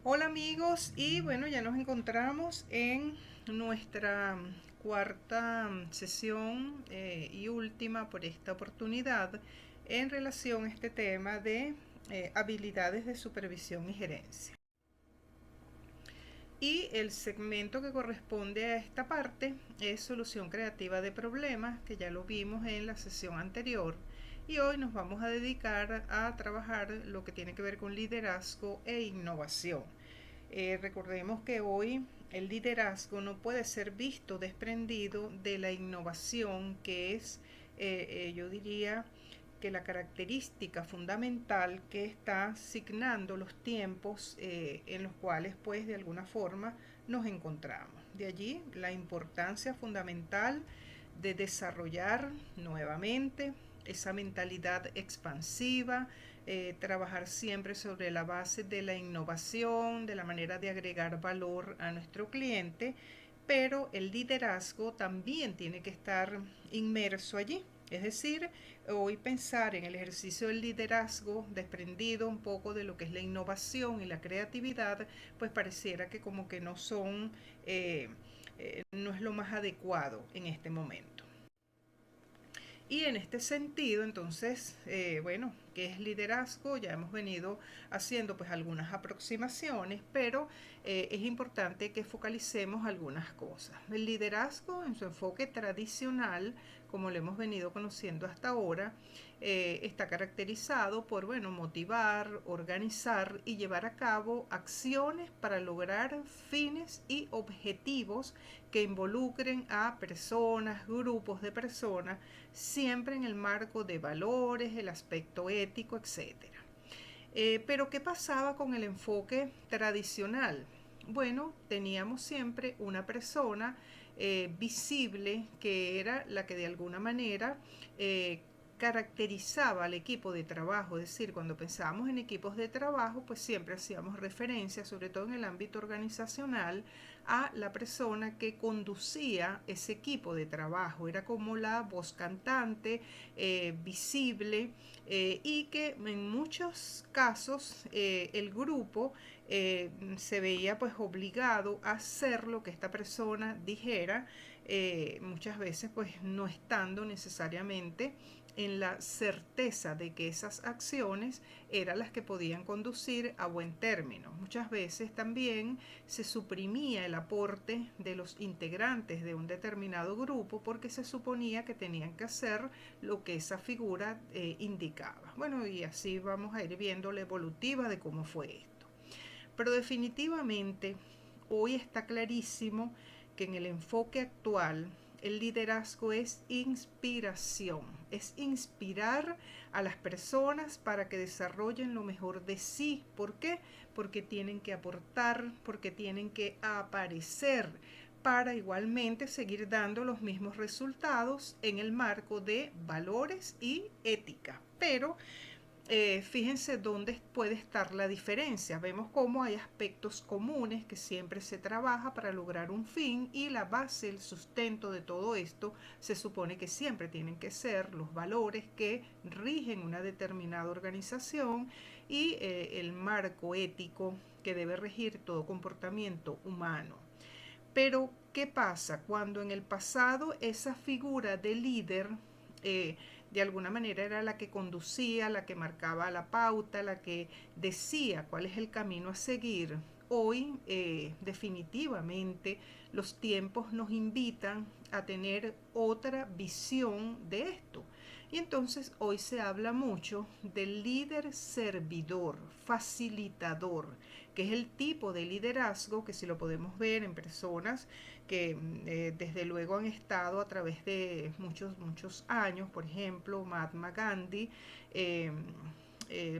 Hola amigos, y bueno, ya nos encontramos en nuestra cuarta sesión y última por esta oportunidad en relación a este tema de habilidades de supervisión y gerencia. Y el segmento que corresponde a esta parte es solución creativa de problemas, que ya lo vimos en la sesión anterior. Y hoy nos vamos a dedicar a trabajar lo que tiene que ver con liderazgo e innovación. Recordemos que hoy el liderazgo no puede ser visto desprendido de la innovación, que es, yo diría, que la característica fundamental que está signando los tiempos en los cuales pues de alguna forma nos encontramos. De allí la importancia fundamental de desarrollar nuevamente esa mentalidad expansiva, trabajar siempre sobre la base de la innovación, de la manera de agregar valor a nuestro cliente, pero el liderazgo también tiene que estar inmerso allí. Es decir, hoy pensar en el ejercicio del liderazgo desprendido un poco de lo que es la innovación y la creatividad, pues pareciera que como que no son, no es lo más adecuado en este momento. Y en este sentido, entonces, bueno, ¿qué es liderazgo? Ya hemos venido haciendo pues algunas aproximaciones, pero es importante que focalicemos algunas cosas. El liderazgo en su enfoque tradicional, como lo hemos venido conociendo hasta ahora, está caracterizado por, bueno, motivar, organizar y llevar a cabo acciones para lograr fines y objetivos que involucren a personas, grupos de personas, siempre en el marco de valores, el aspecto ético, etcétera. Pero ¿qué pasaba con el enfoque tradicional? Bueno, teníamos siempre una persona visible que era la que de alguna manera caracterizaba al equipo de trabajo. Es decir, cuando pensábamos en equipos de trabajo, pues siempre hacíamos referencia, sobre todo en el ámbito organizacional, a la persona que conducía ese equipo de trabajo. Era como la voz cantante, visible, y que en muchos casos el grupo se veía pues obligado a hacer lo que esta persona dijera, muchas veces pues no estando necesariamente en la certeza de que esas acciones eran las que podían conducir a buen término. Muchas veces también se suprimía el aporte de los integrantes de un determinado grupo porque se suponía que tenían que hacer lo que esa figura indicaba. Bueno, y así vamos a ir viendo la evolutiva de cómo fue esto. Pero definitivamente hoy está clarísimo que en el enfoque actual el liderazgo es inspiración, es inspirar a las personas para que desarrollen lo mejor de sí. ¿Por qué? Porque tienen que aportar, porque tienen que aparecer para igualmente seguir dando los mismos resultados en el marco de valores y ética. Pero fíjense dónde puede estar la diferencia. Vemos cómo hay aspectos comunes que siempre se trabaja para lograr un fin, y la base, el sustento de todo esto se supone que siempre tienen que ser los valores que rigen una determinada organización y el marco ético que debe regir todo comportamiento humano. Pero, ¿qué pasa cuando en el pasado esa figura de líder de alguna manera era la que conducía, la que marcaba la pauta, la que decía cuál es el camino a seguir? Hoy definitivamente los tiempos nos invitan a tener otra visión de esto. Y entonces hoy se habla mucho del líder servidor, facilitador, que es el tipo de liderazgo que, si lo podemos ver en personas que desde luego han estado a través de muchos años, por ejemplo Mahatma Gandhi,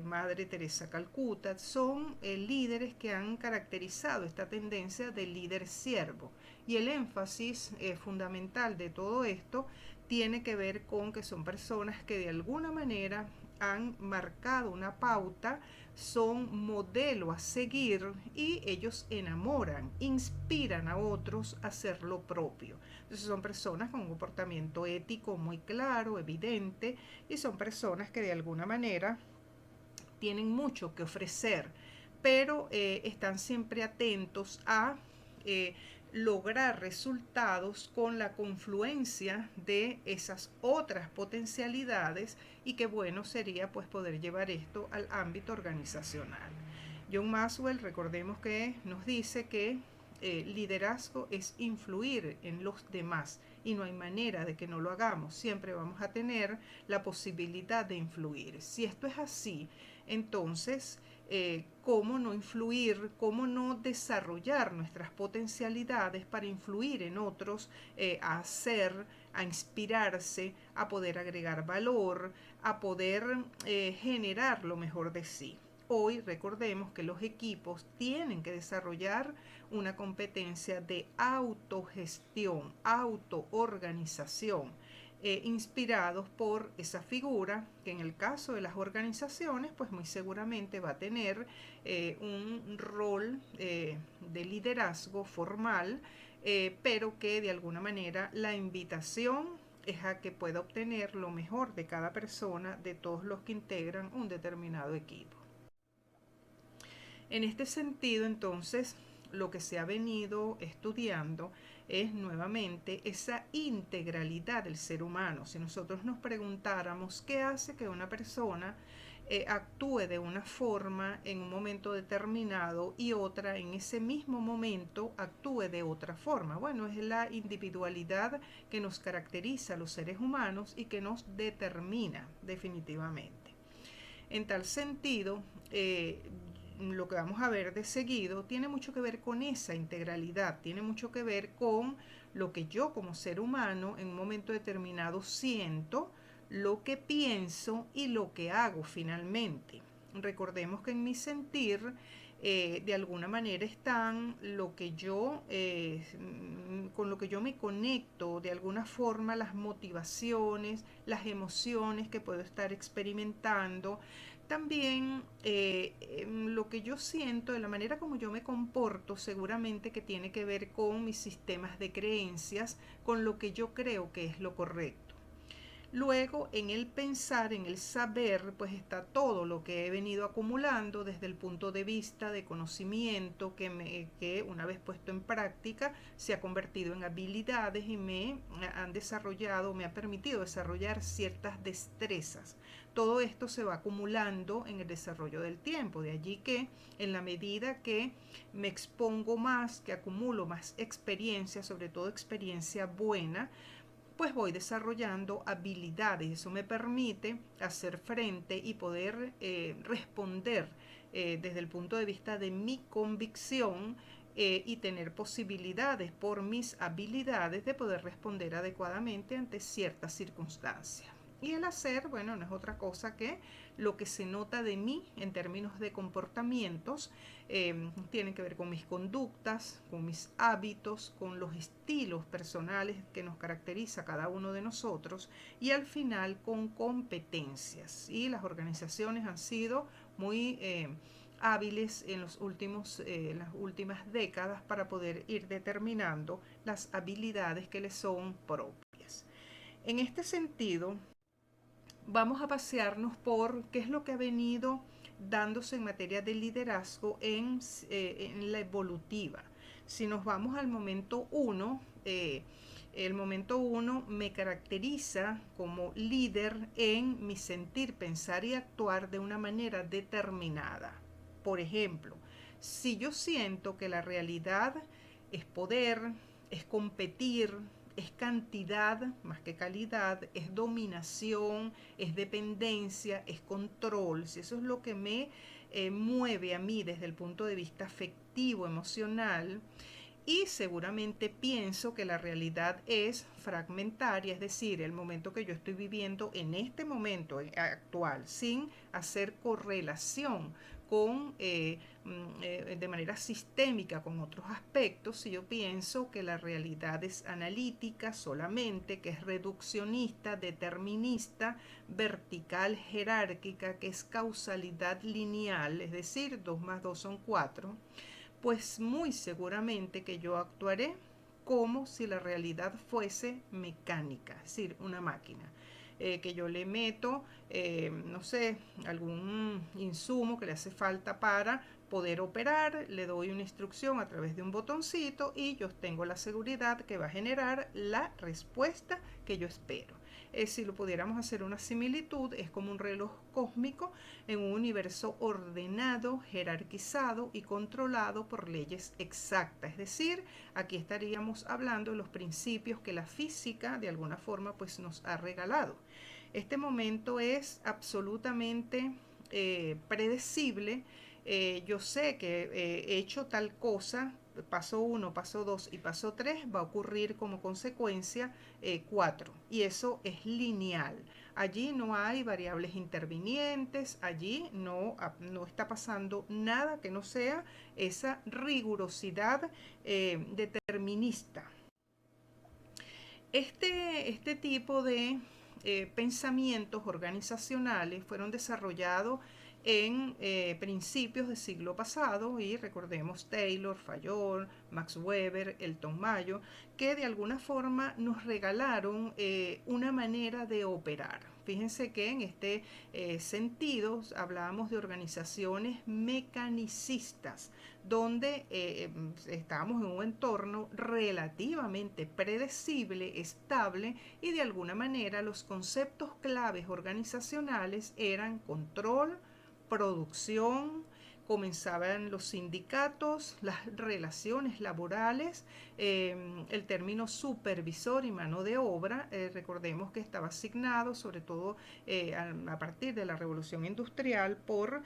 Madre Teresa Calcuta, son líderes que han caracterizado esta tendencia de líder siervo. Y el énfasis fundamental de todo esto tiene que ver con que son personas que de alguna manera han marcado una pauta, son modelo a seguir, y ellos enamoran, inspiran a otros a hacer lo propio. Entonces son personas con un comportamiento ético muy claro, evidente, y son personas que de alguna manera tienen mucho que ofrecer, pero están siempre atentos a lograr resultados con la confluencia de esas otras potencialidades, y qué bueno sería pues poder llevar esto al ámbito organizacional. John Maxwell, recordemos que nos dice que liderazgo es influir en los demás, y no hay manera de que no lo hagamos. Siempre vamos a tener la posibilidad de influir. Si esto es así, entonces cómo no influir, cómo no desarrollar nuestras potencialidades para influir en otros, a hacer, a inspirarse, a poder agregar valor, a poder generar lo mejor de sí. Hoy recordemos que los equipos tienen que desarrollar una competencia de autogestión, autoorganización, inspirados por esa figura que en el caso de las organizaciones pues muy seguramente va a tener un rol de liderazgo formal, pero que de alguna manera la invitación es a que pueda obtener lo mejor de cada persona, de todos los que integran un determinado equipo. En este sentido, entonces, lo que se ha venido estudiando es nuevamente esa integralidad del ser humano. Si nosotros nos preguntáramos qué hace que una persona actúe de una forma en un momento determinado y otra en ese mismo momento actúe de otra forma, bueno, es la individualidad que nos caracteriza a los seres humanos y que nos determina definitivamente. En tal sentido, lo que vamos a ver de seguido tiene mucho que ver con esa integralidad, tiene mucho que ver con lo que yo como ser humano en un momento determinado siento, lo que pienso y lo que hago finalmente. Recordemos que en mi sentir de alguna manera están lo que yo, con lo que yo me conecto, de alguna forma las motivaciones, las emociones que puedo estar experimentando, también lo que yo siento, de la manera como yo me comporto, seguramente que tiene que ver con mis sistemas de creencias, con lo que yo creo que es lo correcto. Luego, en el pensar, en el saber, pues está todo lo que he venido acumulando desde el punto de vista de conocimiento que una vez puesto en práctica se ha convertido en habilidades y me ha permitido desarrollar ciertas destrezas. Todo esto se va acumulando en el desarrollo del tiempo, de allí que en la medida que me expongo más, que acumulo más experiencia, sobre todo experiencia buena, pues voy desarrollando habilidades. Eso me permite hacer frente y poder responder desde el punto de vista de mi convicción, y tener posibilidades por mis habilidades de poder responder adecuadamente ante ciertas circunstancias. Y el hacer, bueno, no es otra cosa que lo que se nota de mí en términos de comportamientos, tienen que ver con mis conductas, con mis hábitos, con los estilos personales que nos caracteriza a cada uno de nosotros, y al final con competencias. Y las organizaciones han sido muy hábiles en las últimas décadas para poder ir determinando las habilidades que les son propias. En este sentido, vamos a pasearnos por qué es lo que ha venido dándose en materia de liderazgo en la evolutiva. Si nos vamos al momento 1, el momento 1 me caracteriza como líder en mi sentir, pensar y actuar de una manera determinada. Por ejemplo, si yo siento que la realidad es poder, es competir, es cantidad más que calidad, es dominación, es dependencia, es control. Si eso es lo que me mueve a mí desde el punto de vista afectivo, emocional, y seguramente pienso que la realidad es fragmentaria, es decir, el momento que yo estoy viviendo en este momento actual, sin hacer correlación con, de manera sistémica con otros aspectos. Si yo pienso que la realidad es analítica solamente, que es reduccionista, determinista, vertical, jerárquica, que es causalidad lineal, es decir, 2 más 2 son 4, pues muy seguramente que yo actuaré como si la realidad fuese mecánica, es decir, una máquina. que yo le meto, no sé, algún insumo que le hace falta para poder operar, le doy una instrucción a través de un botoncito y yo tengo la seguridad que va a generar la respuesta que yo espero. Si lo pudiéramos hacer una similitud, es como un reloj cósmico en un universo ordenado, jerarquizado y controlado por leyes exactas. Es decir, aquí estaríamos hablando de los principios que la física de alguna forma pues nos ha regalado. Este momento es absolutamente predecible. Yo sé que he hecho tal cosa, paso 1, paso 2 y paso 3 va a ocurrir como consecuencia 4 y eso es lineal. Allí no hay variables intervinientes, allí no está pasando nada que no sea esa rigurosidad determinista. Este tipo de pensamientos organizacionales fueron desarrollados en principios del siglo pasado y recordemos Taylor, Fayol, Max Weber, Elton Mayo, que de alguna forma nos regalaron una manera de operar. Fíjense que en este sentido hablábamos de organizaciones mecanicistas, donde estábamos en un entorno relativamente predecible, estable y de alguna manera los conceptos claves organizacionales eran control, producción, comenzaban los sindicatos, las relaciones laborales, el término supervisor y mano de obra, recordemos que estaba asignado sobre todo a partir de la revolución industrial por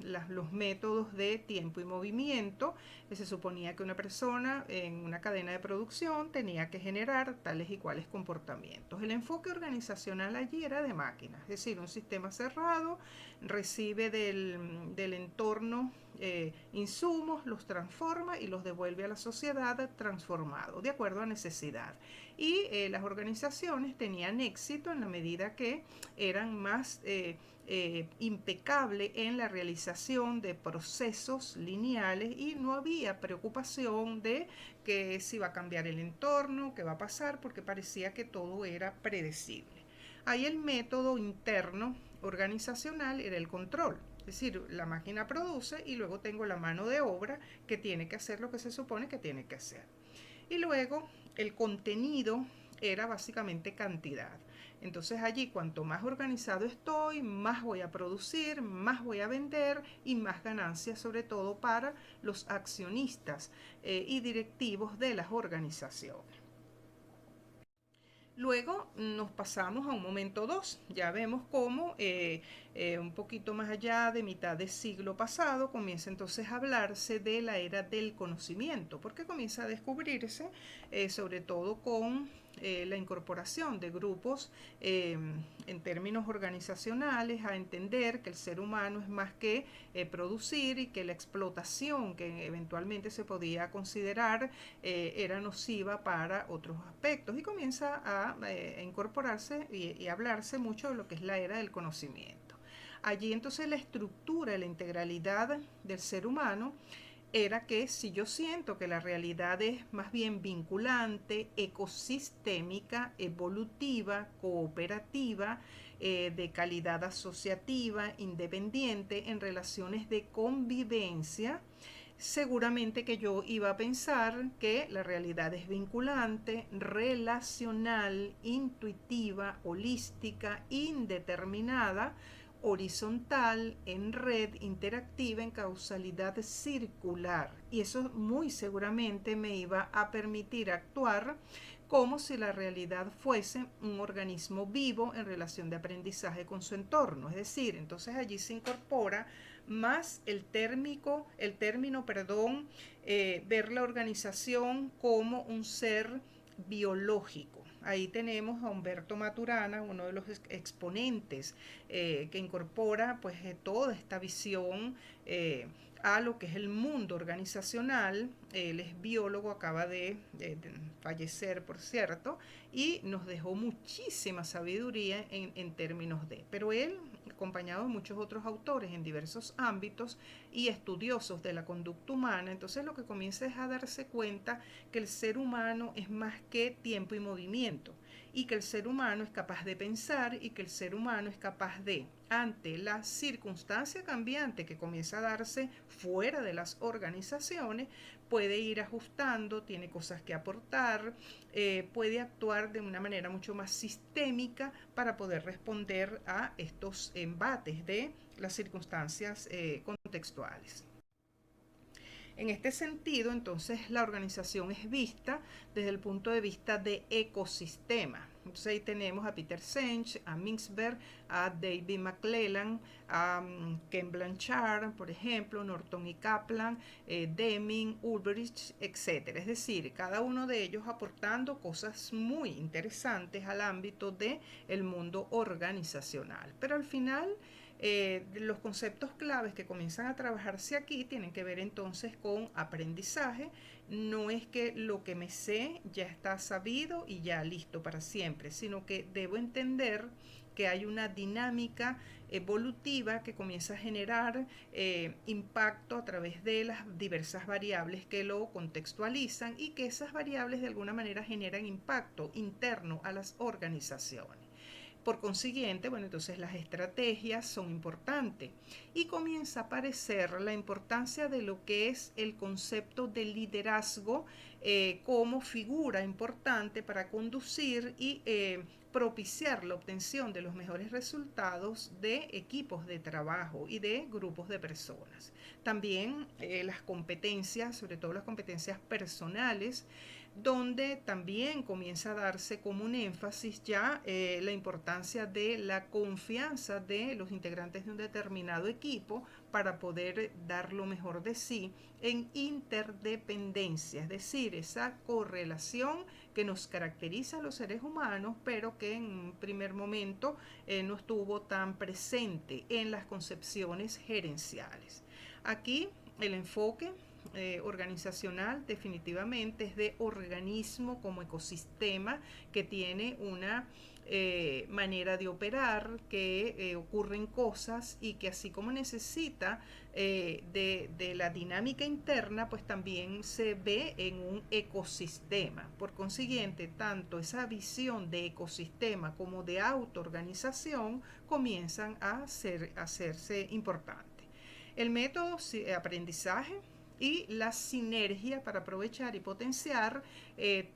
los métodos de tiempo y movimiento. Se suponía que una persona en una cadena de producción tenía que generar tales y cuales comportamientos. El enfoque organizacional allí era de máquinas, es decir, un sistema cerrado recibe del entorno insumos, los transforma y los devuelve a la sociedad transformado, de acuerdo a necesidad. Y las organizaciones tenían éxito en la medida que eran más impecable en la realización de procesos lineales y no había preocupación de que si va a cambiar el entorno, qué va a pasar, porque parecía que todo era predecible. Ahí el método interno organizacional era el control. Es decir, la máquina produce y luego tengo la mano de obra que tiene que hacer lo que se supone que tiene que hacer. Y luego el contenido era básicamente cantidad. Entonces allí cuanto más organizado estoy, más voy a producir, más voy a vender y más ganancias sobre todo para los accionistas y directivos de las organizaciones. Luego nos pasamos a un momento 2. Ya vemos cómo un poquito más allá de mitad del siglo pasado comienza entonces a hablarse de la era del conocimiento, porque comienza a descubrirse, sobre todo con la incorporación de grupos en términos organizacionales, a entender que el ser humano es más que producir y que la explotación que eventualmente se podía considerar era nociva para otros aspectos y comienza a incorporarse y hablarse mucho de lo que es la era del conocimiento. Allí entonces la estructura y la integralidad del ser humano era que si yo siento que la realidad es más bien vinculante, ecosistémica, evolutiva, cooperativa, de calidad asociativa, independiente, en relaciones de convivencia, seguramente que yo iba a pensar que la realidad es vinculante, relacional, intuitiva, holística, indeterminada, horizontal, en red, interactiva, en causalidad circular. Y eso muy seguramente me iba a permitir actuar como si la realidad fuese un organismo vivo en relación de aprendizaje con su entorno. Es decir, entonces allí se incorpora más el término, ver la organización como un ser biológico. Ahí tenemos a Humberto Maturana, uno de los exponentes que incorpora pues toda esta visión a lo que es el mundo organizacional. Él es biólogo, acaba de fallecer, por cierto, y nos dejó muchísima sabiduría en términos de. Pero él, acompañado de muchos otros autores en diversos ámbitos y estudiosos de la conducta humana, entonces lo que comienza es a darse cuenta que el ser humano es más que tiempo y movimiento. y que el ser humano es capaz de pensar y que el ser humano es capaz de, ante la circunstancia cambiante que comienza a darse fuera de las organizaciones, puede ir ajustando, tiene cosas que aportar, puede actuar de una manera mucho más sistémica para poder responder a estos embates de las circunstancias contextuales. En este sentido, entonces, la organización es vista desde el punto de vista de ecosistema. Entonces ahí tenemos a Peter Senge, a Mintzberg, a David McClelland, a Ken Blanchard, por ejemplo, Norton y Kaplan, Deming, Ulbricht, etc. Es decir, cada uno de ellos aportando cosas muy interesantes al ámbito del mundo organizacional. Pero al final, los conceptos claves que comienzan a trabajarse aquí tienen que ver entonces con aprendizaje. No es que lo que me sé ya está sabido y ya listo para siempre, sino que debo entender que hay una dinámica evolutiva que comienza a generar impacto a través de las diversas variables que lo contextualizan y que esas variables de alguna manera generan impacto interno a las organizaciones. Por consiguiente, bueno, entonces las estrategias son importantes y comienza a aparecer la importancia de lo que es el concepto de liderazgo como figura importante para conducir y propiciar la obtención de los mejores resultados de equipos de trabajo y de grupos de personas. También las competencias, sobre todo las competencias personales, donde también comienza a darse como un énfasis ya la importancia de la confianza de los integrantes de un determinado equipo para poder dar lo mejor de sí en interdependencia, es decir, esa correlación que nos caracteriza a los seres humanos, pero que en un primer momento no estuvo tan presente en las concepciones gerenciales. Aquí el enfoque organizacional definitivamente es de organismo como ecosistema que tiene una manera de operar, que ocurren cosas y que así como necesita de la dinámica interna, pues también se ve en un ecosistema. Por consiguiente, tanto esa visión de ecosistema como de autoorganización comienzan a hacerse importantes. El método de aprendizaje y la sinergia para aprovechar y potenciar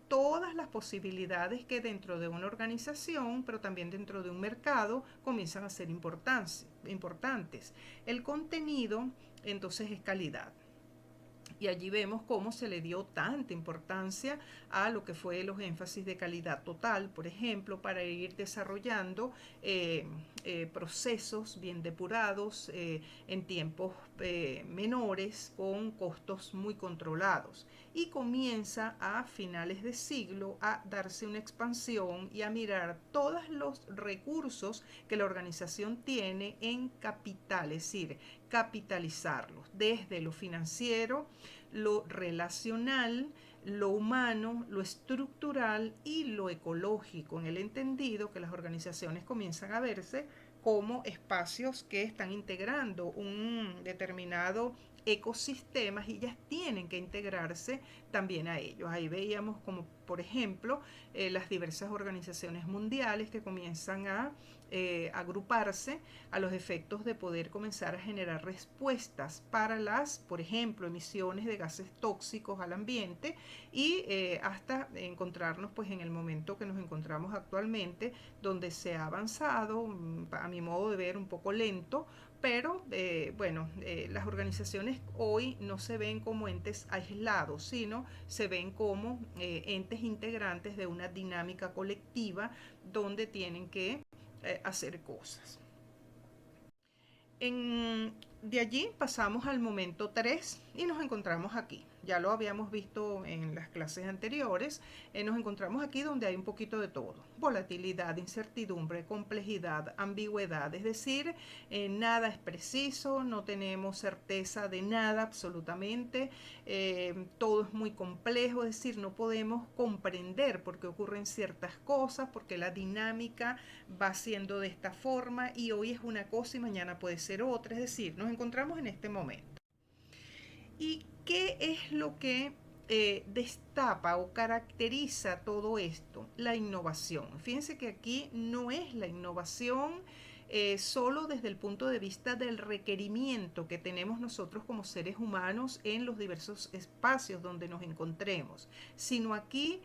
todas las posibilidades que dentro de una organización, pero también dentro de un mercado, comienzan a ser importantes. El contenido, entonces, es calidad. Y allí vemos cómo se le dio tanta importancia a lo que fue los énfasis de calidad total, por ejemplo, para ir desarrollando procesos bien depurados en tiempos menores con costos muy controlados. Y comienza a finales de siglo a darse una expansión y a mirar todos los recursos que la organización tiene en capital, es decir, capitalizarlos desde lo financiero, lo relacional, lo humano, lo estructural y lo ecológico, en el entendido que las organizaciones comienzan a verse como espacios que están integrando un determinado ecosistemas y ellas tienen que integrarse también a ellos. Ahí veíamos como por ejemplo las diversas organizaciones mundiales que comienzan a agruparse a los efectos de poder comenzar a generar respuestas para las, por ejemplo, emisiones de gases tóxicos al ambiente y hasta encontrarnos pues en el momento que nos encontramos actualmente, donde se ha avanzado, a mi modo de ver, un poco lento, pero las organizaciones hoy no se ven como entes aislados, sino se ven como entes integrantes de una dinámica colectiva donde tienen que hacer cosas. De allí pasamos al momento 3 y nos encontramos aquí. Ya lo habíamos visto en las clases anteriores. Nos encontramos aquí donde hay un poquito de todo. Volatilidad, incertidumbre, complejidad, ambigüedad. Es decir, nada es preciso, no tenemos certeza de nada absolutamente. Todo es muy complejo, es decir, no podemos comprender por qué ocurren ciertas cosas, porque la dinámica va siendo de esta forma y hoy es una cosa y mañana puede ser otra. Es decir, nos encontramos en este momento. ¿Y qué es lo que destapa o caracteriza todo esto? La innovación. Fíjense que aquí no es la innovación solo desde el punto de vista del requerimiento que tenemos nosotros como seres humanos en los diversos espacios donde nos encontremos, sino aquí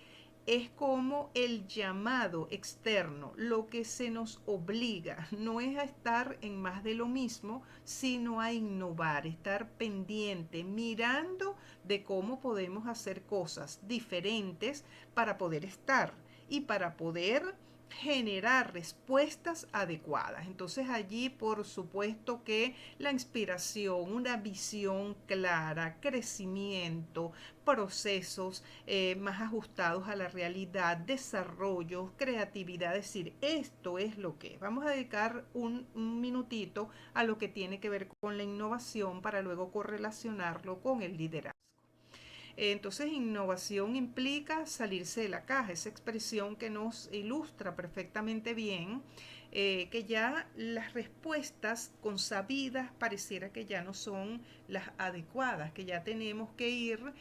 es como el llamado externo, lo que se nos obliga, no es a estar en más de lo mismo, sino a innovar, estar pendiente, mirando de cómo podemos hacer cosas diferentes para poder estar y para poder generar respuestas adecuadas. Entonces allí por supuesto que la inspiración, una visión clara, crecimiento, procesos más ajustados a la realidad, desarrollo, creatividad, es decir, esto es lo que es. Vamos a dedicar un minutito a lo que tiene que ver con la innovación para luego correlacionarlo con el liderazgo. Entonces, innovación implica salirse de la caja, esa expresión que nos ilustra perfectamente bien, que ya las respuestas consabidas pareciera que ya no son las adecuadas, que ya tenemos que ir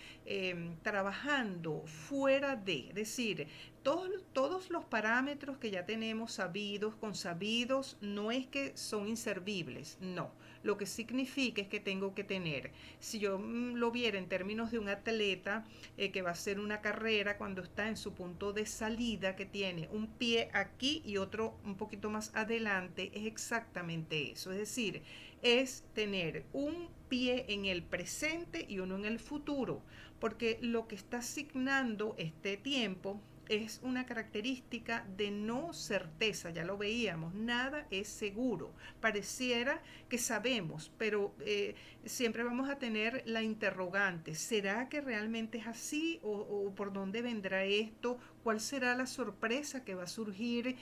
trabajando fuera de, es decir, todos los parámetros que ya tenemos sabidos, consabidos, no es que son inservibles, no. Lo que significa es que tengo que tener, si yo lo viera en términos de un atleta que va a hacer una carrera cuando está en su punto de salida, que tiene un pie aquí y otro un poquito más adelante, es exactamente eso. Es decir, es tener un pie en el presente y uno en el futuro, porque lo que está asignando este tiempo es una característica de no certeza, ya lo veíamos, nada es seguro. Pareciera que sabemos, pero siempre vamos a tener la interrogante, ¿será que realmente es así o por dónde vendrá esto? ¿Cuál será la sorpresa que va a surgir?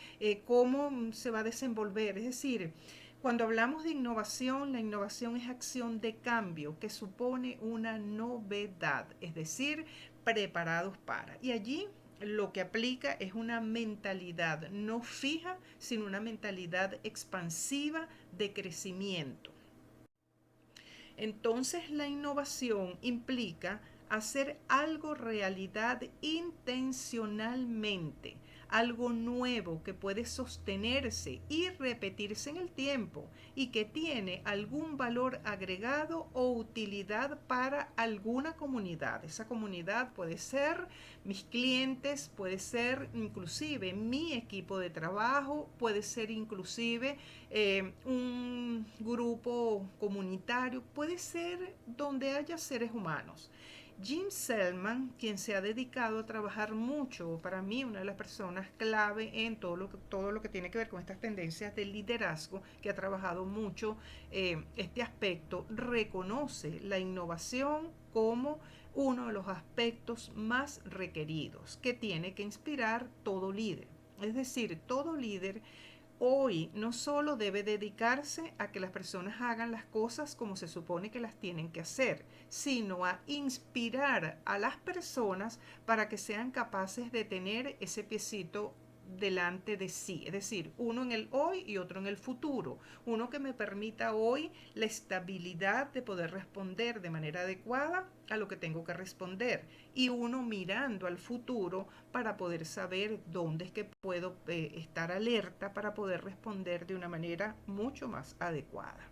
¿Cómo se va a desenvolver? Es decir, cuando hablamos de innovación, la innovación es acción de cambio que supone una novedad, es decir, preparados para. Y allí lo que aplica es una mentalidad no fija, sino una mentalidad expansiva de crecimiento. Entonces la innovación implica hacer algo realidad intencionalmente, algo nuevo que puede sostenerse y repetirse en el tiempo y que tiene algún valor agregado o utilidad para alguna comunidad. Esa comunidad puede ser mis clientes, puede ser inclusive mi equipo de trabajo, puede ser inclusive un grupo comunitario, puede ser donde haya seres humanos. Jim Selman, quien se ha dedicado a trabajar mucho, para mí una de las personas clave en todo lo que tiene que ver con estas tendencias del liderazgo, que ha trabajado mucho este aspecto, reconoce la innovación como uno de los aspectos más requeridos que tiene que inspirar todo líder. Es decir, todo líder hoy no solo debe dedicarse a que las personas hagan las cosas como se supone que las tienen que hacer, sino a inspirar a las personas para que sean capaces de tener ese piecito delante de sí, es decir, uno en el hoy y otro en el futuro, uno que me permita hoy la estabilidad de poder responder de manera adecuada a lo que tengo que responder y uno mirando al futuro para poder saber dónde es que puedo estar alerta para poder responder de una manera mucho más adecuada.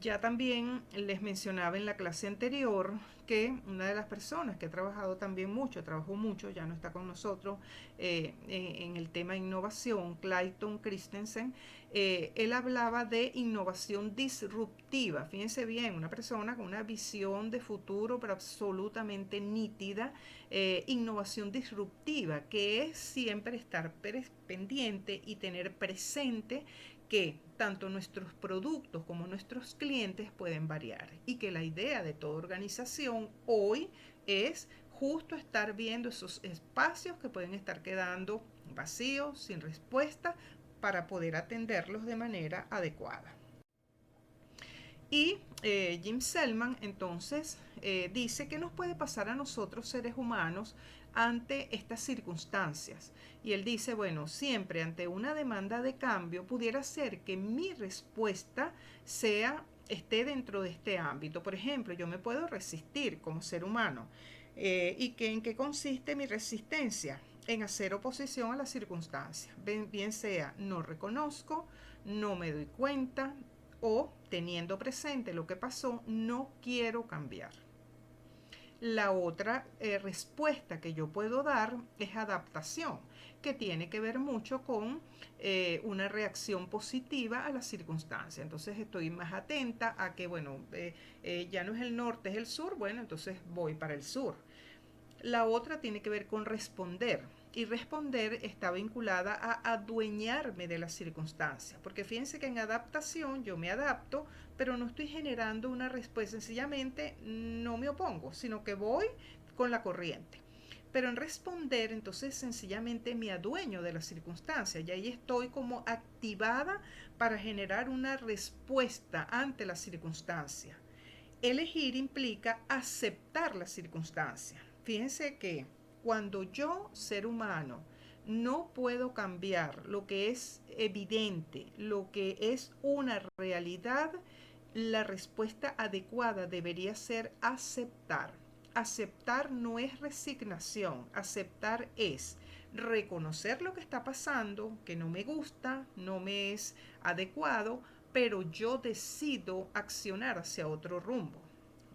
Ya también les mencionaba en la clase anterior que una de las personas que ha trabajado también mucho, trabajó mucho, ya no está con nosotros, en el tema innovación, Clayton Christensen, él hablaba de innovación disruptiva. Fíjense bien, una persona con una visión de futuro pero absolutamente nítida, innovación disruptiva, que es siempre estar pendiente y tener presente que tanto nuestros productos como nuestros clientes pueden variar y que la idea de toda organización hoy es justo estar viendo esos espacios que pueden estar quedando vacíos, sin respuesta, para poder atenderlos de manera adecuada. Y Jim Selman entonces dice que nos puede pasar a nosotros seres humanos ante estas circunstancias. Y él dice, bueno, siempre ante una demanda de cambio pudiera ser que mi respuesta sea esté dentro de este ámbito. Por ejemplo, yo me puedo resistir como ser humano. ¿En qué consiste mi resistencia? En hacer oposición a las circunstancias. Bien sea no reconozco, no me doy cuenta o teniendo presente lo que pasó, no quiero cambiar. La otra respuesta que yo puedo dar es adaptación, que tiene que ver mucho con una reacción positiva a las circunstancias. Entonces estoy más atenta a que, bueno, ya no es el norte, es el sur, bueno, entonces voy para el sur. La otra tiene que ver con responder. Y responder está vinculada a adueñarme de las circunstancias. Porque fíjense que en adaptación yo me adapto, pero no estoy generando una respuesta. Sencillamente no me opongo, sino que voy con la corriente. Pero en responder, entonces sencillamente me adueño de las circunstancias. Y ahí estoy como activada para generar una respuesta ante la circunstancia. Elegir implica aceptar las circunstancias. Fíjense que cuando yo, ser humano, no puedo cambiar lo que es evidente, lo que es una realidad, la respuesta adecuada debería ser aceptar. Aceptar no es resignación, aceptar es reconocer lo que está pasando, que no me gusta, no me es adecuado, pero yo decido accionar hacia otro rumbo.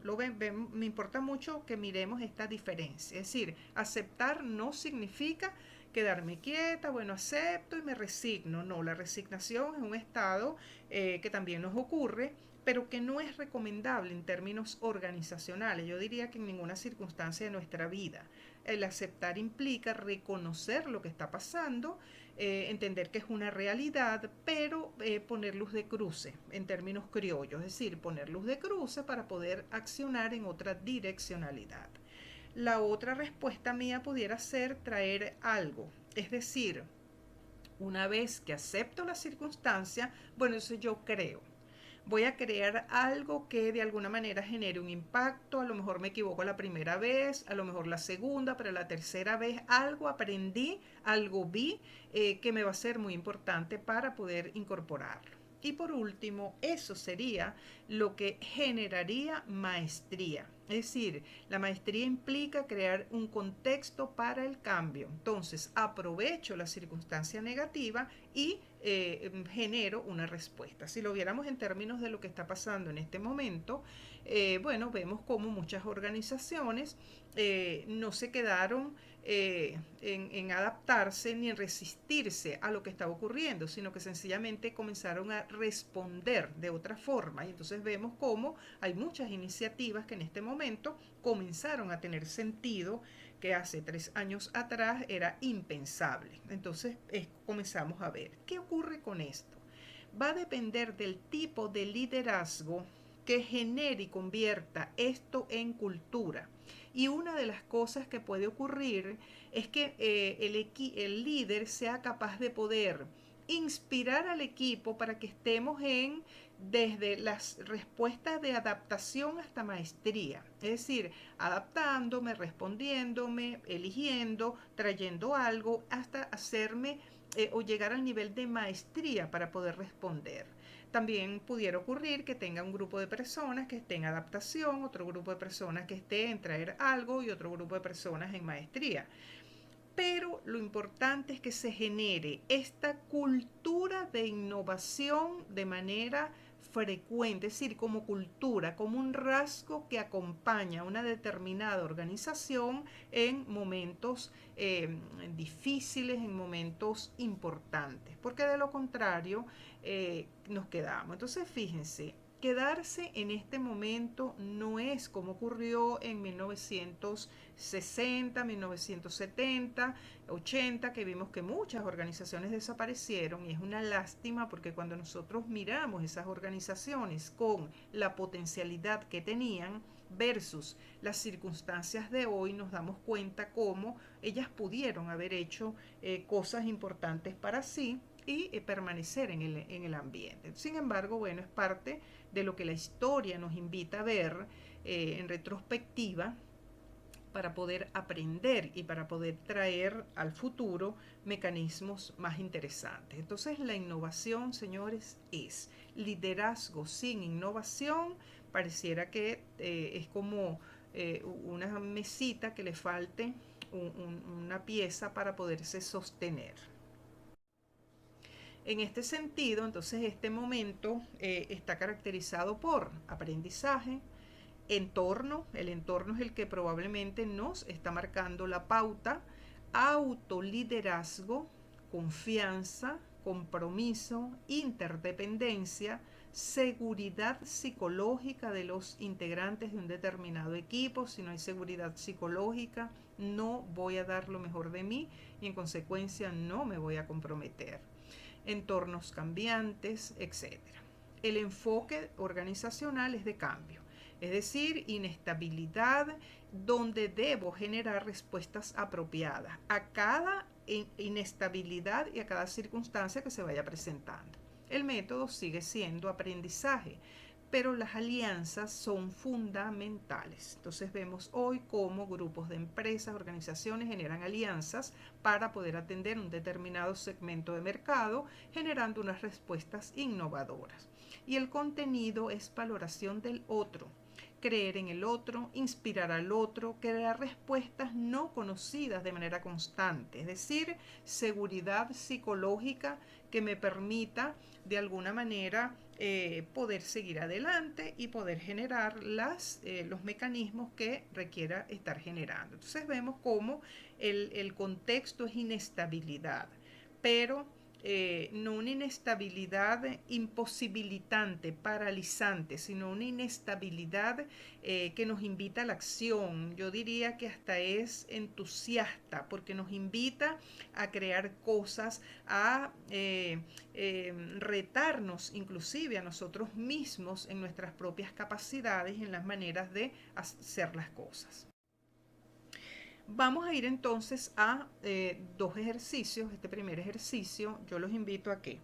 Me importa mucho que miremos esta diferencia. Es decir, aceptar no significa quedarme quieta, bueno, acepto y me resigno. No, la resignación es un estado que también nos ocurre, pero que no es recomendable en términos organizacionales. Yo diría que en ninguna circunstancia de nuestra vida. El aceptar implica reconocer lo que está pasando, entender que es una realidad, pero poner luz de cruce en términos criollos, es decir, poner luz de cruce para poder accionar en otra direccionalidad. La otra respuesta mía pudiera ser traer algo, es decir, una vez que acepto la circunstancia, bueno, eso yo creo. Voy a crear algo que de alguna manera genere un impacto, a lo mejor me equivoco la primera vez, a lo mejor la segunda, pero la tercera vez algo aprendí, algo vi que me va a ser muy importante para poder incorporarlo. Y por último, eso sería lo que generaría maestría. Es decir, la maestría implica crear un contexto para el cambio. Entonces, aprovecho la circunstancia negativa y genero una respuesta. Si lo viéramos en términos de lo que está pasando en este momento, bueno, vemos como muchas organizaciones no se quedaron en adaptarse ni en resistirse a lo que estaba ocurriendo, sino que sencillamente comenzaron a responder de otra forma. Y entonces vemos cómo hay muchas iniciativas que en este momento comenzaron a tener sentido que hace 3 años atrás era impensable. Entonces comenzamos a ver qué ocurre con esto. Va a depender del tipo de liderazgo que genere y convierta esto en cultura. Y una de las cosas que puede ocurrir es que el líder sea capaz de poder inspirar al equipo para que estemos desde las respuestas de adaptación hasta maestría. Es decir, adaptándome, respondiéndome, eligiendo, trayendo algo, hasta hacerme o llegar al nivel de maestría para poder responder. También pudiera ocurrir que tenga un grupo de personas que esté en adaptación, otro grupo de personas que esté en traer algo y otro grupo de personas en maestría. Pero lo importante es que se genere esta cultura de innovación de manera frecuente, es decir, como cultura, como un rasgo que acompaña a una determinada organización en momentos difíciles, en momentos importantes, porque de lo contrario nos quedamos. Entonces, fíjense, quedarse en este momento no es como ocurrió en 1960, 1970, 80, que vimos que muchas organizaciones desaparecieron y es una lástima porque cuando nosotros miramos esas organizaciones con la potencialidad que tenían versus las circunstancias de hoy, nos damos cuenta cómo ellas pudieron haber hecho cosas importantes para sí y permanecer en el ambiente. Sin embargo, bueno, es parte de lo que la historia nos invita a ver en retrospectiva para poder aprender y para poder traer al futuro mecanismos más interesantes. Entonces la innovación, señores, es liderazgo sin innovación pareciera que es como una mesita que le falte una pieza para poderse sostener. En este sentido, entonces, este momento está caracterizado por aprendizaje, entorno. El entorno es el que probablemente nos está marcando la pauta, autoliderazgo, confianza, compromiso, interdependencia, seguridad psicológica de los integrantes de un determinado equipo. Si no hay seguridad psicológica, no voy a dar lo mejor de mí y en consecuencia no me voy a comprometer. Entornos cambiantes, etcétera. El enfoque organizacional es de cambio, es decir, inestabilidad, donde debo generar respuestas apropiadas a cada inestabilidad y a cada circunstancia que se vaya presentando. El método sigue siendo aprendizaje, pero las alianzas son fundamentales. Entonces vemos hoy cómo grupos de empresas, organizaciones generan alianzas para poder atender un determinado segmento de mercado, generando unas respuestas innovadoras. Y el contenido es valoración del otro, creer en el otro, inspirar al otro, crear respuestas no conocidas de manera constante, es decir, seguridad psicológica que me permita de alguna manera poder seguir adelante y poder generar los mecanismos que requiera estar generando. Entonces vemos cómo el contexto es inestabilidad, pero no una inestabilidad imposibilitante, paralizante, sino una inestabilidad que nos invita a la acción. Yo diría que hasta es entusiasta porque nos invita a crear cosas, a retarnos inclusive a nosotros mismos en nuestras propias capacidades y en las maneras de hacer las cosas. Vamos a ir entonces a dos ejercicios. Este primer ejercicio yo los invito a que,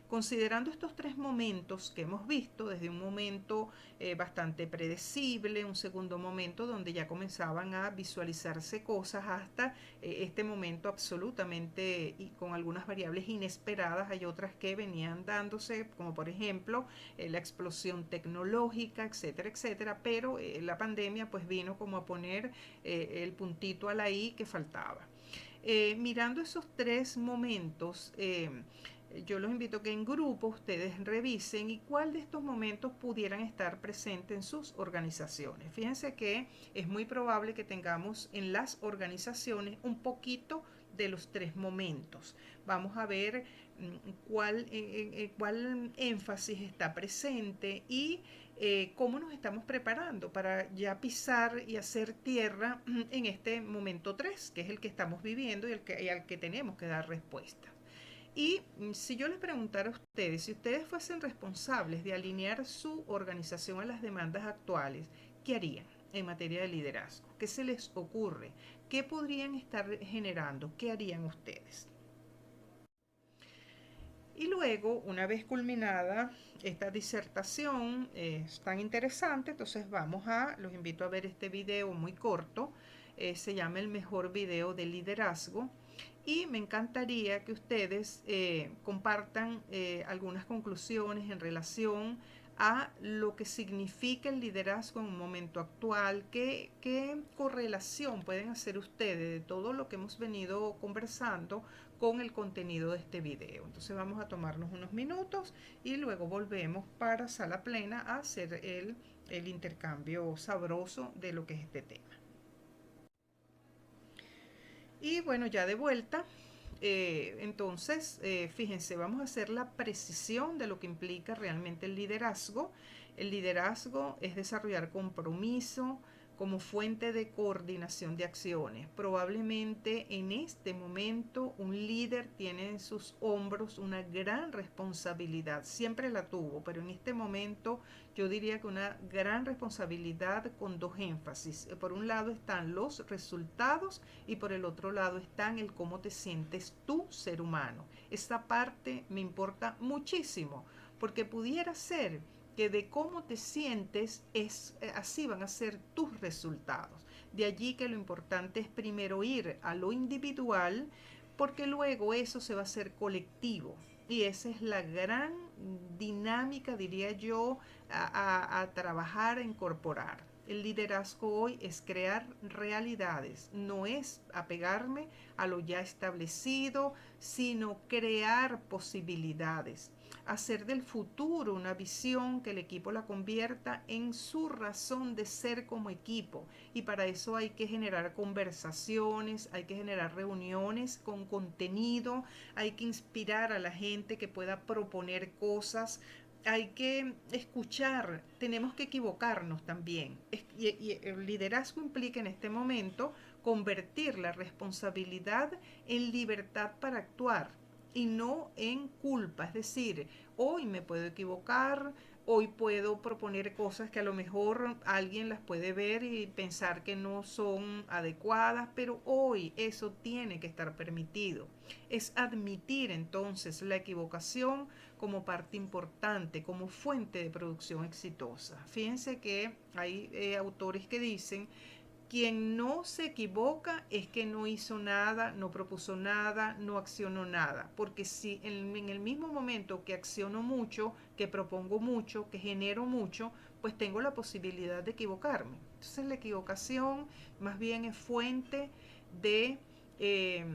considerando estos tres momentos que hemos visto, desde un momento bastante predecible, un segundo momento donde ya comenzaban a visualizarse cosas, hasta este momento absolutamente y con algunas variables inesperadas, hay otras que venían dándose, como por ejemplo la explosión tecnológica, etcétera, etcétera, pero la pandemia pues vino como a poner el puntito a la I que faltaba. Mirando esos tres momentos, yo los invito a que en grupo ustedes revisen y cuál de estos momentos pudieran estar presentes en sus organizaciones. Fíjense que es muy probable que tengamos en las organizaciones un poquito de los tres momentos. Vamos a ver cuál énfasis está presente y cómo nos estamos preparando para ya pisar y hacer tierra en este momento 3, que es el que estamos viviendo y al que tenemos que dar respuesta. Y si yo les preguntara a ustedes, si ustedes fuesen responsables de alinear su organización a las demandas actuales, ¿qué harían en materia de liderazgo? ¿Qué se les ocurre? ¿Qué podrían estar generando? ¿Qué harían ustedes? Y luego, una vez culminada esta disertación, es tan interesante, entonces los invito a ver este video muy corto, se llama El mejor video de liderazgo, y me encantaría que ustedes compartan algunas conclusiones en relación a lo que significa el liderazgo en un momento actual, qué correlación pueden hacer ustedes de todo lo que hemos venido conversando con el contenido de este video. Entonces vamos a tomarnos unos minutos y luego volvemos para sala plena a hacer el intercambio sabroso de lo que es este tema. Y bueno, ya de vuelta, entonces, fíjense, vamos a hacer la precisión de lo que implica realmente el liderazgo. El liderazgo es desarrollar compromiso como fuente de coordinación de acciones. Probablemente en este momento un líder tiene en sus hombros una gran responsabilidad. Siempre la tuvo, pero en este momento yo diría que una gran responsabilidad con dos énfasis. Por un lado están los resultados y por el otro lado están el cómo te sientes tú, ser humano. Esta parte me importa muchísimo porque pudiera ser que de cómo te sientes así van a ser tus resultados. De allí que lo importante es primero ir a lo individual porque luego eso se va a hacer colectivo. Y esa es la gran dinámica, diría yo, a trabajar, a incorporar. El liderazgo hoy es crear realidades, no es apegarme a lo ya establecido, sino crear posibilidades, hacer del futuro una visión que el equipo la convierta en su razón de ser como equipo. Y para eso hay que generar conversaciones, hay que generar reuniones con contenido, hay que inspirar a la gente que pueda proponer cosas, hay que escuchar, tenemos que equivocarnos también. Y el liderazgo implica en este momento convertir la responsabilidad en libertad para actuar y no en culpa. Es decir, hoy me puedo equivocar, hoy puedo proponer cosas que a lo mejor alguien las puede ver y pensar que no son adecuadas, pero hoy eso tiene que estar permitido. Es admitir entonces la equivocación como parte importante, como fuente de producción exitosa. Fíjense que hay autores que dicen: quien no se equivoca es que no hizo nada, no propuso nada, no accionó nada. Porque si en el mismo momento que acciono mucho, que propongo mucho, que genero mucho, pues tengo la posibilidad de equivocarme. Entonces la equivocación más bien es fuente de, eh,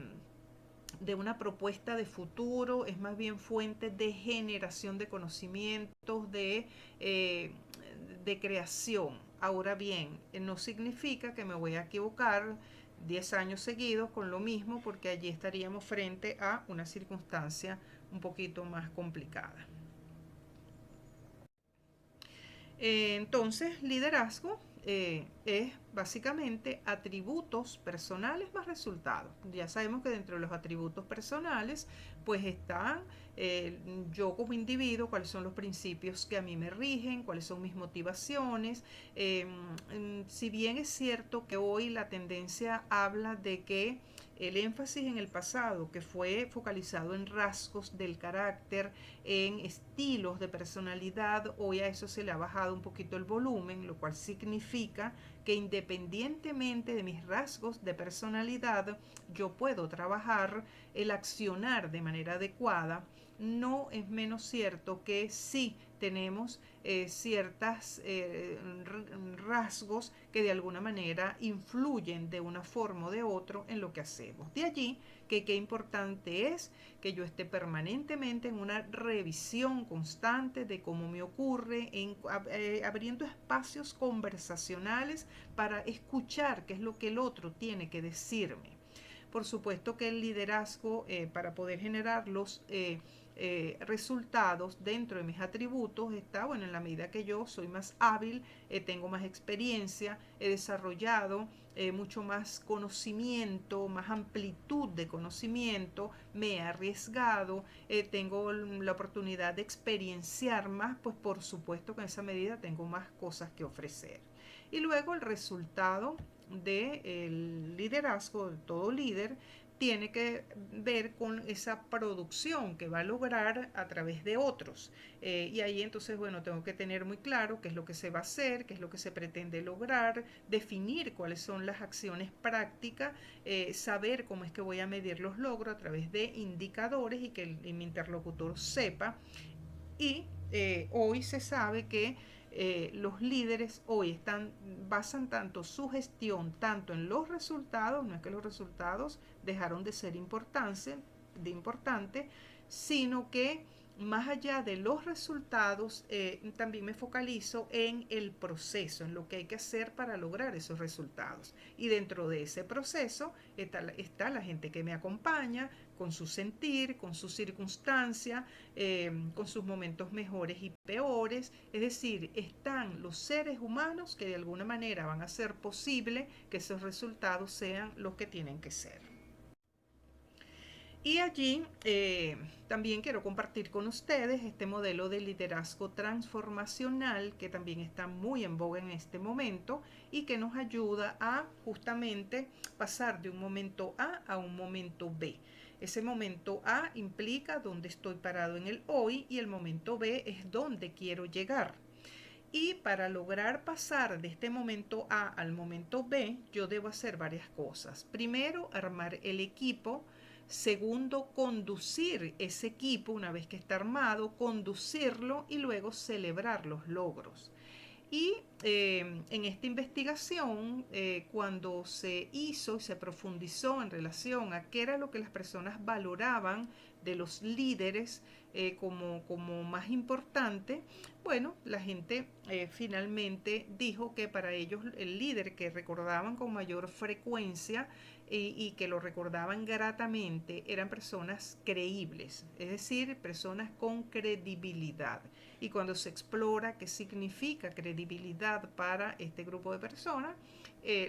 de una propuesta de futuro, es más bien fuente de generación de conocimientos, de creación. Ahora bien, no significa que me voy a equivocar 10 años seguidos con lo mismo, porque allí estaríamos frente a una circunstancia un poquito más complicada. Entonces, liderazgo es básicamente atributos personales más resultados. Ya sabemos que dentro de los atributos personales, pues están eh, yo como individuo, cuáles son los principios que a mí me rigen, cuáles son mis motivaciones. Si bien es cierto que hoy la tendencia habla de que el énfasis en el pasado, que fue focalizado en rasgos del carácter, en estilos de personalidad, hoy a eso se le ha bajado un poquito el volumen, lo cual significa que independientemente de mis rasgos de personalidad, yo puedo trabajar el accionar de manera adecuada. No es menos cierto que sí tenemos ciertos rasgos que de alguna manera influyen de una forma o de otro en lo que hacemos. De allí que qué importante es que yo esté permanentemente en una revisión constante de cómo me ocurre, abriendo espacios conversacionales para escuchar qué es lo que el otro tiene que decirme. Por supuesto que el liderazgo, para poder generar los resultados dentro de mis atributos, está, bueno, en la medida que yo soy más hábil, tengo más experiencia, he desarrollado mucho más conocimiento, más amplitud de conocimiento, me he arriesgado, tengo la oportunidad de experienciar más, pues por supuesto que en esa medida tengo más cosas que ofrecer. Y luego el resultado del liderazgo, de todo líder, tiene que ver con esa producción que va a lograr a través de otros. Y ahí entonces, bueno, tengo que tener muy claro qué es lo que se va a hacer, qué es lo que se pretende lograr, definir cuáles son las acciones prácticas, saber cómo es que voy a medir los logros a través de indicadores y que mi interlocutor sepa. Y hoy se sabe que los líderes hoy basan tanto su gestión tanto en los resultados, no es que los resultados dejaron de ser importante, sino que más allá de los resultados, también me focalizo en el proceso, en lo que hay que hacer para lograr esos resultados. Y dentro de ese proceso está la gente que me acompaña, con su sentir, con su circunstancia, con sus momentos mejores y peores. Es decir, están los seres humanos que de alguna manera van a hacer posible que esos resultados sean los que tienen que ser. Y allí también quiero compartir con ustedes este modelo de liderazgo transformacional que también está muy en boga en este momento y que nos ayuda a justamente pasar de un momento A un momento B. Ese momento A implica dónde estoy parado en el hoy y el momento B es dónde quiero llegar. Y para lograr pasar de este momento A al momento B, yo debo hacer varias cosas. Primero, armar el equipo Segundo, conducir ese equipo una vez que está armado, conducirlo y luego celebrar los logros. Y en esta investigación, cuando se hizo y se profundizó en relación a qué era lo que las personas valoraban de los líderes como más importante, bueno, la gente finalmente dijo que para ellos el líder que recordaban con mayor frecuencia y que lo recordaban gratamente eran personas creíbles, es decir, personas con credibilidad. Y cuando se explora qué significa credibilidad para este grupo de personas,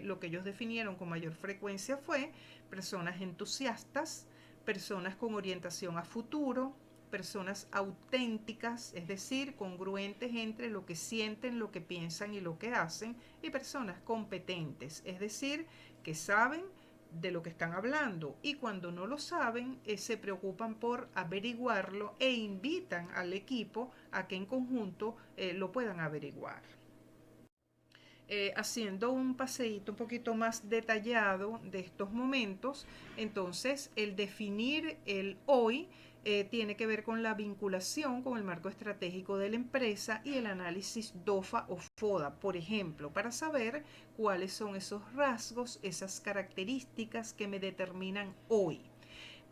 lo que ellos definieron con mayor frecuencia fue personas entusiastas, personas con orientación a futuro, personas auténticas, es decir, congruentes entre lo que sienten, lo que piensan y lo que hacen, y personas competentes, es decir, que saben de lo que están hablando, y cuando no lo saben se preocupan por averiguarlo e invitan al equipo a que en conjunto lo puedan averiguar. Haciendo un paseíto un poquito más detallado de estos momentos, entonces el definir el hoy tiene que ver con la vinculación con el marco estratégico de la empresa y el análisis DOFA o FODA, por ejemplo, para saber cuáles son esos rasgos, esas características que me determinan hoy.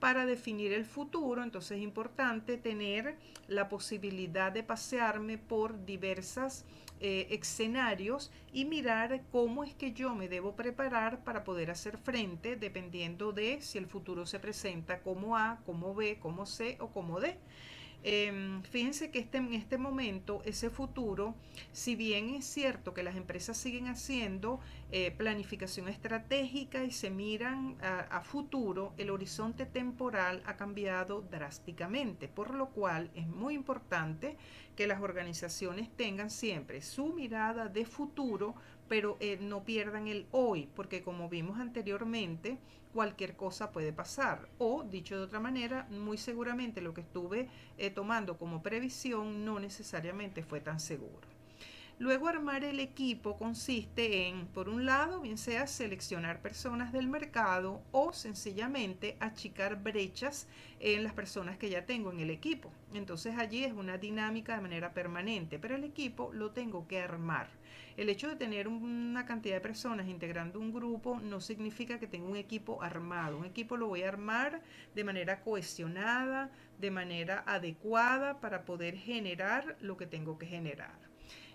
Para definir el futuro, entonces es importante tener la posibilidad de pasearme por diversos escenarios y mirar cómo es que yo me debo preparar para poder hacer frente dependiendo de si el futuro se presenta como A, como B, como C o como D. Fíjense que en este momento, ese futuro, si bien es cierto que las empresas siguen haciendo planificación estratégica y se miran a futuro, el horizonte temporal ha cambiado drásticamente, por lo cual es muy importante que las organizaciones tengan siempre su mirada de futuro, pero no pierdan el hoy, porque como vimos anteriormente, cualquier cosa puede pasar. O, dicho de otra manera, muy seguramente lo que estuve tomando como previsión no necesariamente fue tan seguro. Luego armar el equipo consiste en, por un lado, bien sea seleccionar personas del mercado o sencillamente achicar brechas en las personas que ya tengo en el equipo. Entonces allí es una dinámica de manera permanente, pero el equipo lo tengo que armar. El hecho de tener una cantidad de personas integrando un grupo no significa que tenga un equipo armado. Un equipo lo voy a armar de manera cohesionada, de manera adecuada para poder generar lo que tengo que generar.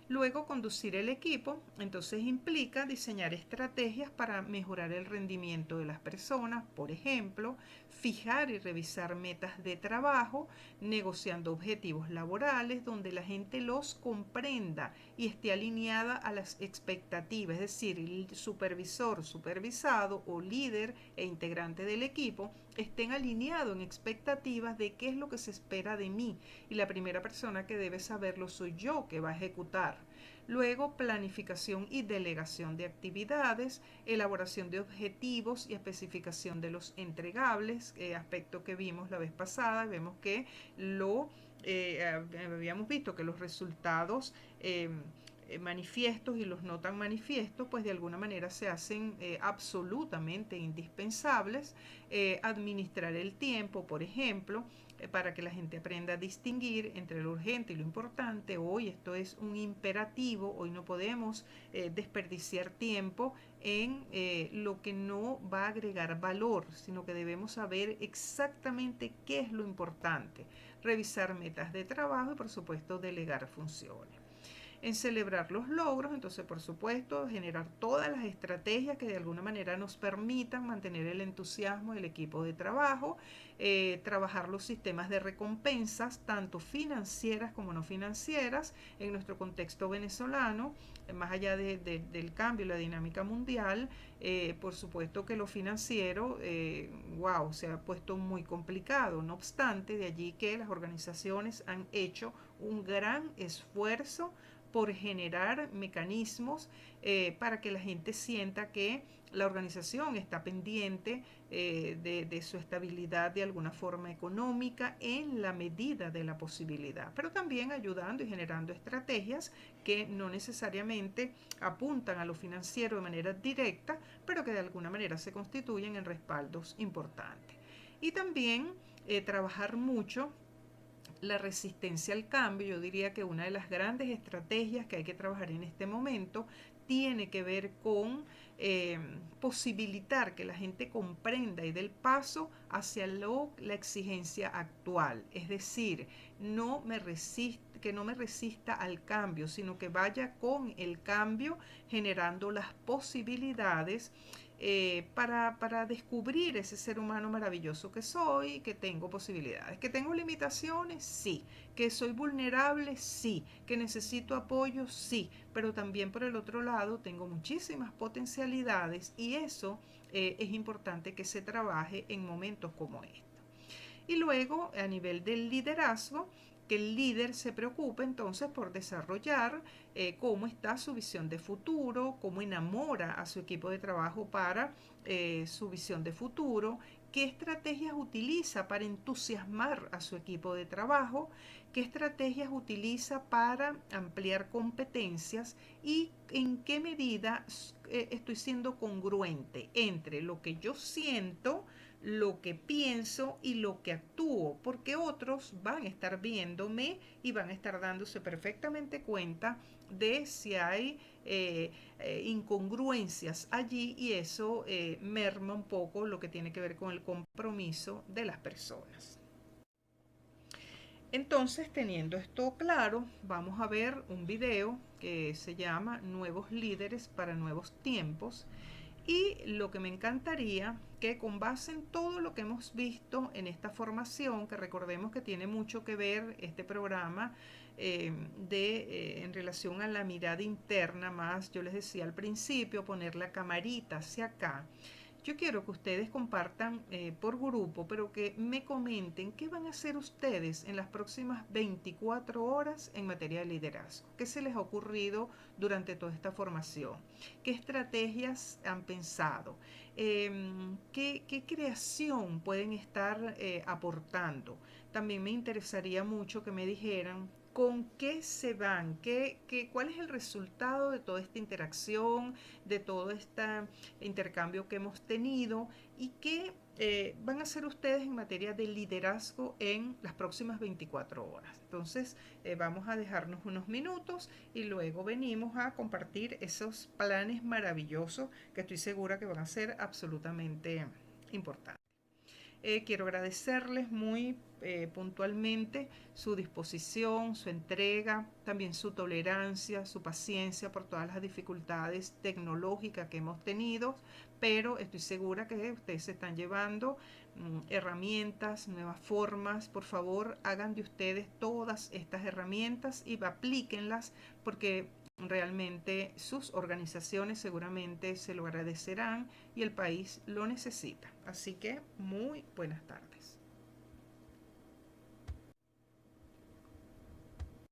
Luego, conducir el equipo, entonces implica diseñar estrategias para mejorar el rendimiento de las personas, por ejemplo, fijar y revisar metas de trabajo, negociando objetivos laborales donde la gente los comprenda y esté alineada a las expectativas, es decir, el supervisor, supervisado o líder e integrante del equipo estén alineados en expectativas de qué es lo que se espera de mí, y la primera persona que debe saberlo soy yo, que va a ejecutar. Luego, planificación y delegación de actividades, elaboración de objetivos y especificación de los entregables, aspecto que vimos la vez pasada. Vemos que habíamos visto que los resultados manifiestos y los no tan manifiestos, pues de alguna manera se hacen absolutamente indispensables. Administrar el tiempo, por ejemplo, para que la gente aprenda a distinguir entre lo urgente y lo importante. Hoy esto es un imperativo, hoy no podemos desperdiciar tiempo en lo que no va a agregar valor, sino que debemos saber exactamente qué es lo importante, revisar metas de trabajo y por supuesto delegar funciones. En celebrar los logros, entonces por supuesto generar todas las estrategias que de alguna manera nos permitan mantener el entusiasmo del equipo de trabajo, trabajar los sistemas de recompensas, tanto financieras como no financieras, en nuestro contexto venezolano, más allá del cambio y la dinámica mundial. Por supuesto que lo financiero, wow, se ha puesto muy complicado. No obstante, de allí que las organizaciones han hecho un gran esfuerzo por generar mecanismos para que la gente sienta que la organización está pendiente de su estabilidad de alguna forma económica en la medida de la posibilidad, pero también ayudando y generando estrategias que no necesariamente apuntan a lo financiero de manera directa, pero que de alguna manera se constituyen en respaldos importantes. Y también trabajar mucho la resistencia al cambio. Yo diría que una de las grandes estrategias que hay que trabajar en este momento tiene que ver con posibilitar que la gente comprenda y dé el paso hacia la exigencia actual. Es decir, que no me resista al cambio, sino que vaya con el cambio generando las posibilidades para descubrir ese ser humano maravilloso que soy, que tengo posibilidades, que tengo limitaciones, sí, que soy vulnerable, sí, que necesito apoyo, sí, pero también por el otro lado tengo muchísimas potencialidades y eso es importante que se trabaje en momentos como este. Y luego, a nivel del liderazgo, que el líder se preocupe entonces por desarrollar cómo está su visión de futuro, cómo enamora a su equipo de trabajo para su visión de futuro, qué estrategias utiliza para entusiasmar a su equipo de trabajo, qué estrategias utiliza para ampliar competencias y en qué medida estoy siendo congruente entre lo que yo siento, lo que pienso y lo que actúo, porque otros van a estar viéndome y van a estar dándose perfectamente cuenta de si hay incongruencias allí y eso merma un poco lo que tiene que ver con el compromiso de las personas. Entonces, teniendo esto claro, vamos a ver un video que se llama Nuevos líderes para nuevos tiempos. Y lo que me encantaría que con base en todo lo que hemos visto en esta formación, que recordemos que tiene mucho que ver este programa en relación a la mirada interna, más yo les decía al principio, poner la camarita hacia acá. Yo quiero que ustedes compartan por grupo, pero que me comenten qué van a hacer ustedes en las próximas 24 horas en materia de liderazgo. ¿Qué se les ha ocurrido durante toda esta formación? ¿Qué estrategias han pensado? ¿Qué creación pueden estar aportando? También me interesaría mucho que me dijeran con qué se van, cuál es el resultado de toda esta interacción, de todo este intercambio que hemos tenido y qué van a hacer ustedes en materia de liderazgo en las próximas 24 horas. Entonces vamos a dejarnos unos minutos y luego venimos a compartir esos planes maravillosos que estoy segura que van a ser absolutamente importantes. Quiero agradecerles muy puntualmente su disposición, su entrega, también su tolerancia, su paciencia por todas las dificultades tecnológicas que hemos tenido, pero estoy segura que ustedes se están llevando herramientas, nuevas formas. Por favor, hagan de ustedes todas estas herramientas y aplíquenlas porque realmente sus organizaciones seguramente se lo agradecerán y el país lo necesita. Así que muy buenas tardes.